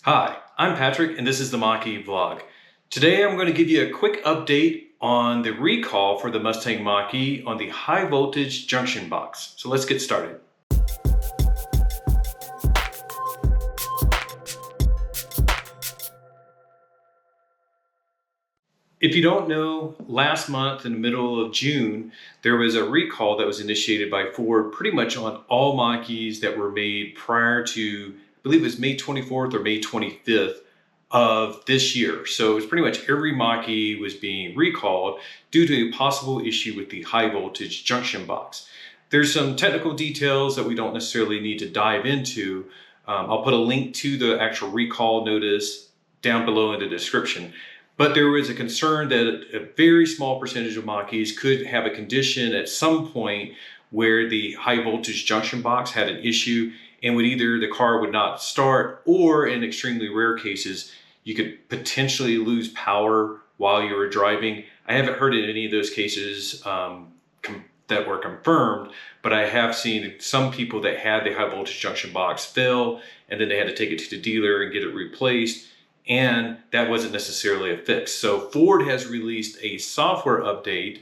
Hi, I'm Patrick and this is the Mach-E vlog. Today I'm going to give you a quick update on the recall for the Mustang Mach-E on the high voltage junction box. So let's get started. If you don't know, last month in the middle of June, there was a recall that was initiated by Ford pretty much on all Mach-Es that were made prior to, I believe it was May 24th or May 25th of this year. So it was pretty much every Mach-E was being recalled due to a possible issue with the high voltage junction box. There's some technical details that we don't necessarily need to dive into. I'll put a link to the actual recall notice down below in the description. But there was a concern that a very small percentage of Mach-Es could have a condition at some point where the high voltage junction box had an issue and would either the car would not start, or in extremely rare cases, you could potentially lose power while you were driving. I haven't heard in any of those cases that were confirmed, but I have seen some people that had the high voltage junction box fail, and then they had to take it to the dealer and get it replaced. And that wasn't necessarily a fix. So Ford has released a software update.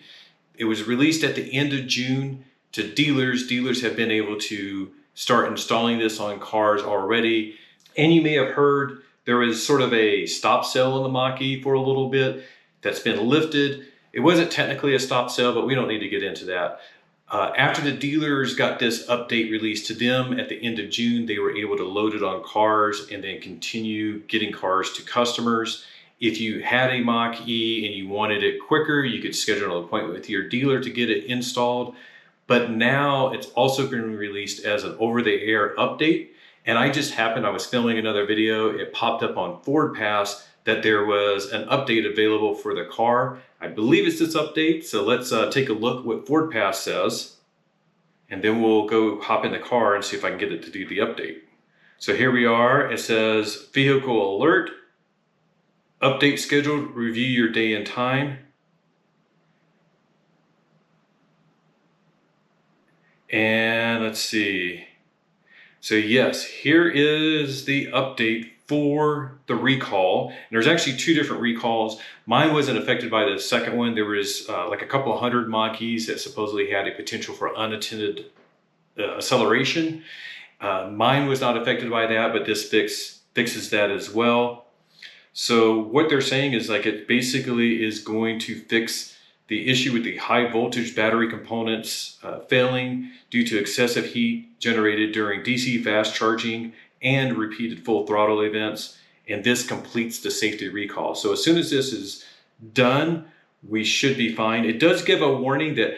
It was released at the end of June to dealers. Dealers have been able to start installing this on cars already. And you may have heard there was sort of a stop sale on the Mach-E for a little bit that's been lifted. It wasn't technically a stop sale, but we don't need to get into that. After the dealers got this update released to them at the end of June, they were able to load it on cars and then continue getting cars to customers. If you had a Mach-E and you wanted it quicker, you could schedule an appointment with your dealer to get it installed. But now it's also been released as an over-the-air update. And I was filming another video, it popped up on Ford Pass that there was an update available for the car. I believe it's this update, so let's take a look what Ford Pass says, and then we'll go hop in the car and see if I can get it to do the update. So here we are, it says vehicle alert, update scheduled, review your day and time. And let's see. So yes, here is the update for the recall. And there's actually two different recalls. Mine wasn't affected by the second one. There was like a couple of hundred Mach-Es that supposedly had a potential for unattended acceleration. Mine was not affected by that, but this fixes that as well. So what they're saying is like it basically is going to fix the issue with the high voltage battery components failing due to excessive heat generated during DC fast charging and repeated full throttle events. And this completes the safety recall. So as soon as this is done, we should be fine. It does give a warning that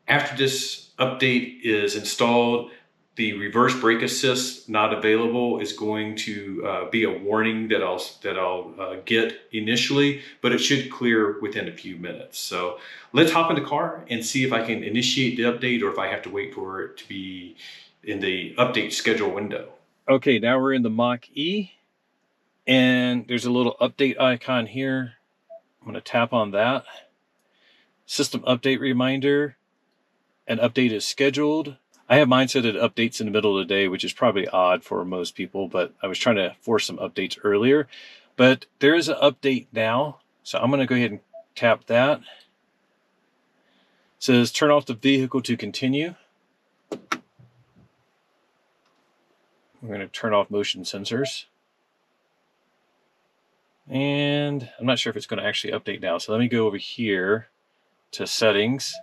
after this update is installed, the reverse brake assist not available is going to be a warning that I'll get initially, but it should clear within a few minutes. So let's hop in the car and see if I can initiate the update or if I have to wait for it to be in the update schedule window. Okay, now we're in the Mach-E and there's a little update icon here. I'm going to tap on that. System update reminder. An update is scheduled. I have mine set at updates in the middle of the day, which is probably odd for most people, but I was trying to force some updates earlier. But there is an update now, so I'm going to go ahead and tap that. It says turn off the vehicle to continue. We're going to turn off motion sensors. And I'm not sure if it's going to actually update now, so let me go over here to settings.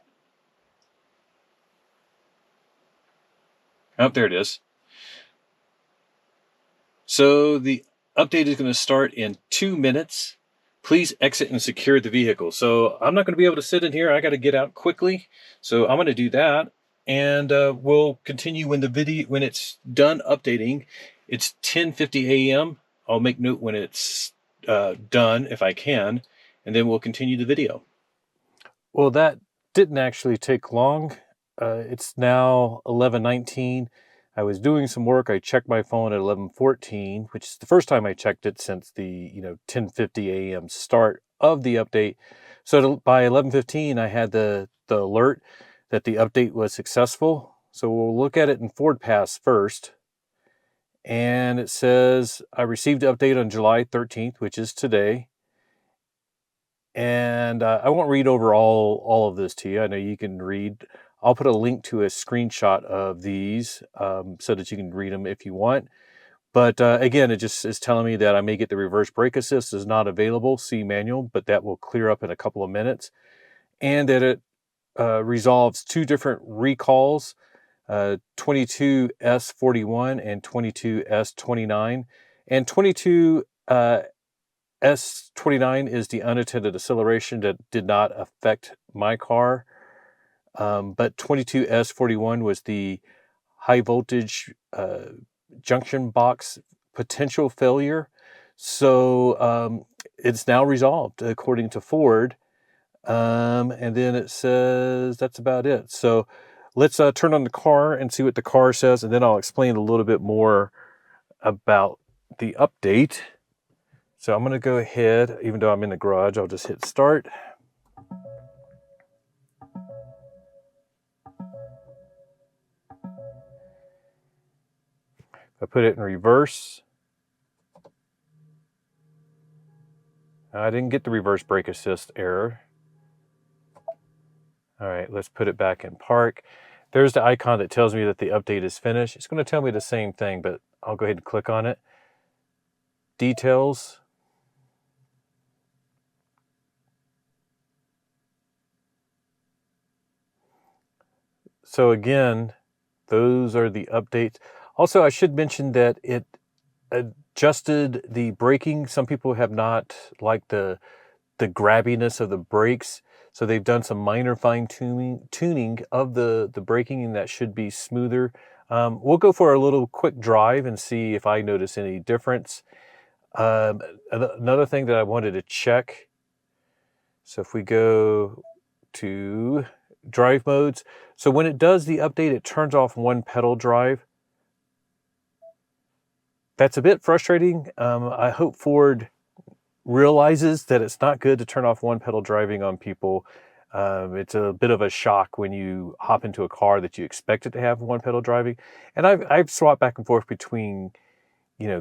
Oh, there it is. So the update is going to start in 2 minutes. Please exit and secure the vehicle. So I'm not going to be able to sit in here. I got to get out quickly. So I'm going to do that. And we'll continue when it's done updating. It's 10:50 a.m. I'll make note when it's done if I can. And then we'll continue the video. Well, that didn't actually take long. It's now 11:19. I was doing some work. I checked my phone at 11:14, which is the first time I checked it since the 10:50 a.m. start of the update. So by 11:15, I had the alert that the update was successful. So we'll look at it in Ford Pass first. And it says, I received the update on July 13th, which is today. And I won't read over all of this to you. I know you can read. I'll put a link to a screenshot of these so that you can read them if you want. But again, it just is telling me that I may get the reverse brake assist is not available. See manual, but that will clear up in a couple of minutes. And that it resolves two different recalls, 22S41 and 22S29. And 22S29 is the unattended acceleration that did not affect my car. But 22S41 was the high voltage junction box potential failure. So it's now resolved according to Ford. And then it says that's about it. So let's turn on the car and see what the car says, and then I'll explain a little bit more about the update. So I'm going to go ahead, even though I'm in the garage, I'll just hit start. I put it in reverse. I didn't get the reverse brake assist error. All right, let's put it back in park. There's the icon that tells me that the update is finished. It's going to tell me the same thing, but I'll go ahead and click on it. Details. So again, those are the updates. Also, I should mention that it adjusted the braking. Some people have not liked the grabbiness of the brakes. So they've done some minor fine tuning of the braking, and that should be smoother. We'll go for a little quick drive and see if I notice any difference. Another thing that I wanted to check. So if we go to drive modes, so when it does the update, it turns off one pedal drive. That's a bit frustrating. I hope Ford realizes that it's not good to turn off one pedal driving on people. It's a bit of a shock when you hop into a car that you expect it to have one pedal driving. And I've swapped back and forth between,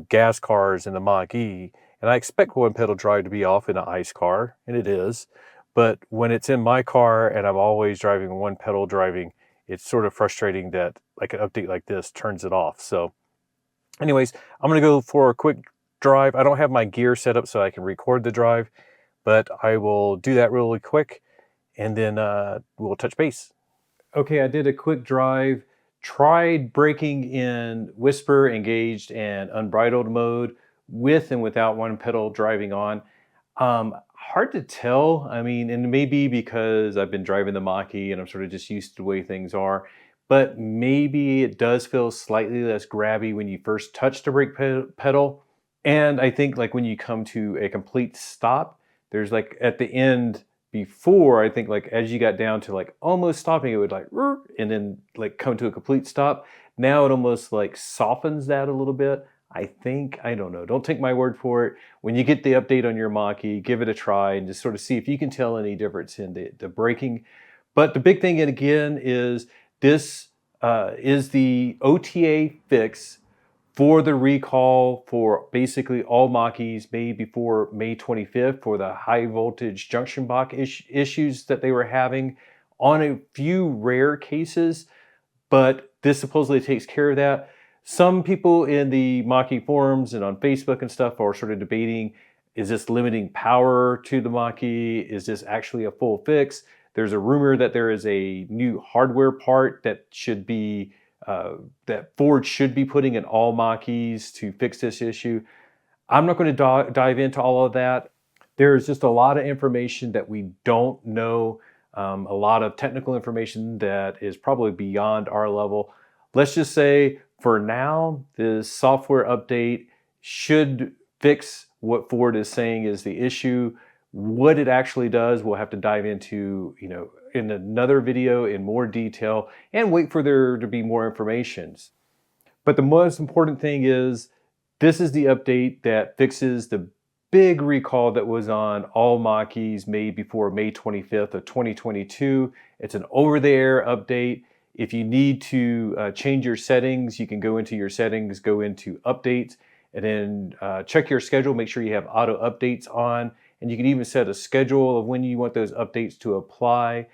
gas cars and the Mach-E, and I expect one pedal drive to be off in an ICE car, and it is. But when it's in my car and I'm always driving one pedal driving, it's sort of frustrating that like an update like this turns it off. So anyways, I'm going to go for a quick drive. I don't have my gear set up so I can record the drive, but I will do that really quick, and then we'll touch base. Okay, I did a quick drive, tried braking in whisper, engaged, and unbridled mode with and without one pedal driving on. Hard to tell. I mean, and maybe because I've been driving the Mach-E and I'm sort of just used to the way things are, but maybe it does feel slightly less grabby when you first touch the brake pedal. And I think like when you come to a complete stop, there's like at the end before, I think like as you got down to like almost stopping, it would like, and then like come to a complete stop. Now it almost like softens that a little bit. I think, I don't know, don't take my word for it. When you get the update on your Mach-E, give it a try and just sort of see if you can tell any difference in the braking. But the big thing again is this is the OTA fix for the recall for basically all Mach-Es made before May 25th for the high voltage junction box issues that they were having on a few rare cases, but this supposedly takes care of that. Some people in the Mach-E forums and on Facebook and stuff are sort of debating, is this limiting power to the Mach-E? Is this actually a full fix? There's a rumor that there is a new hardware part that should be that Ford should be putting in all Mach-Es to fix this issue. I'm not going to dive into all of that. There's just a lot of information that we don't know, a lot of technical information that is probably beyond our level. Let's just say for now, this software update should fix what Ford is saying is the issue. What it actually does, we'll have to dive into, in another video in more detail and wait for there to be more information. But the most important thing is this is the update that fixes the big recall that was on all Mach-Es made before May 25th of 2022. It's an over-the-air update. If you need to change your settings, you can go into your settings, go into updates, and then check your schedule. Make sure you have auto updates on, and you can even set a schedule of when you want those updates to apply.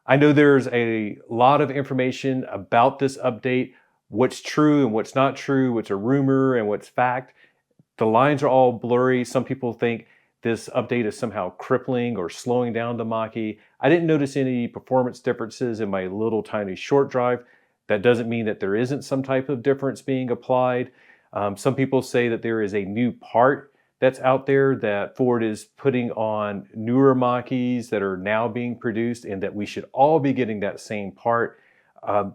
I know there's a lot of information about this update, what's true and what's not true, what's a rumor and what's fact. The lines are all blurry. Some people think this update is somehow crippling or slowing down the Mach-E. I didn't notice any performance differences in my little tiny short drive. That doesn't mean that there isn't some type of difference being applied. Some people say that there is a new part that's out there that Ford is putting on newer Mach-Es that are now being produced, and that we should all be getting that same part.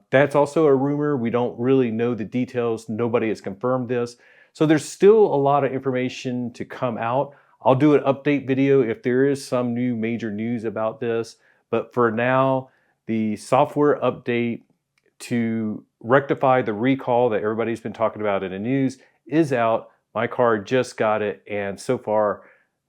That's also a rumor. We don't really know the details. Nobody has confirmed this. So there's still a lot of information to come out. I'll do an update video if there is some new major news about this. But for now, the software update to rectify the recall that everybody's been talking about in the news is out. My car just got it, and so far,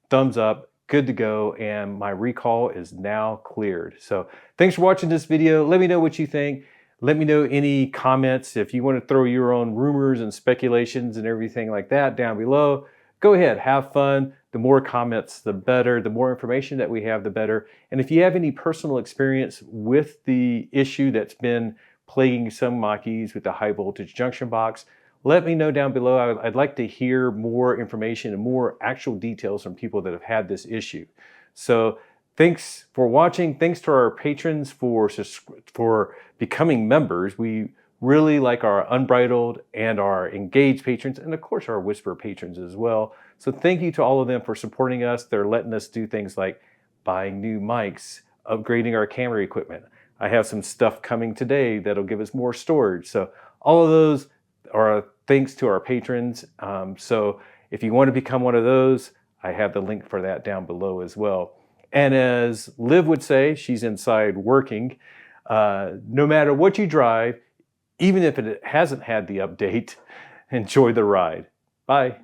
thumbs up, good to go, and my recall is now cleared. So thanks for watching this video. Let me know what you think. Let me know any comments. If you want to throw your own rumors and speculations and everything like that down below, go ahead, have fun. The more comments, the better. The more information that we have, the better. And if you have any personal experience with the issue that's been plaguing some Mach-Es with the high voltage junction box, let me know down below. I'd like to hear more information and more actual details from people that have had this issue. So thanks for watching. Thanks to our patrons for becoming members. We really like our Unbridled and our Engaged patrons, and of course our Whisper patrons as well. So thank you to all of them for supporting us. They're letting us do things like buying new mics, upgrading our camera equipment. I have some stuff coming today that'll give us more storage. So all of those are thanks to our patrons. So if you want to become one of those, I have the link for that down below as well. And as Liv would say, she's inside working, no matter what you drive, even if it hasn't had the update, enjoy the ride. Bye.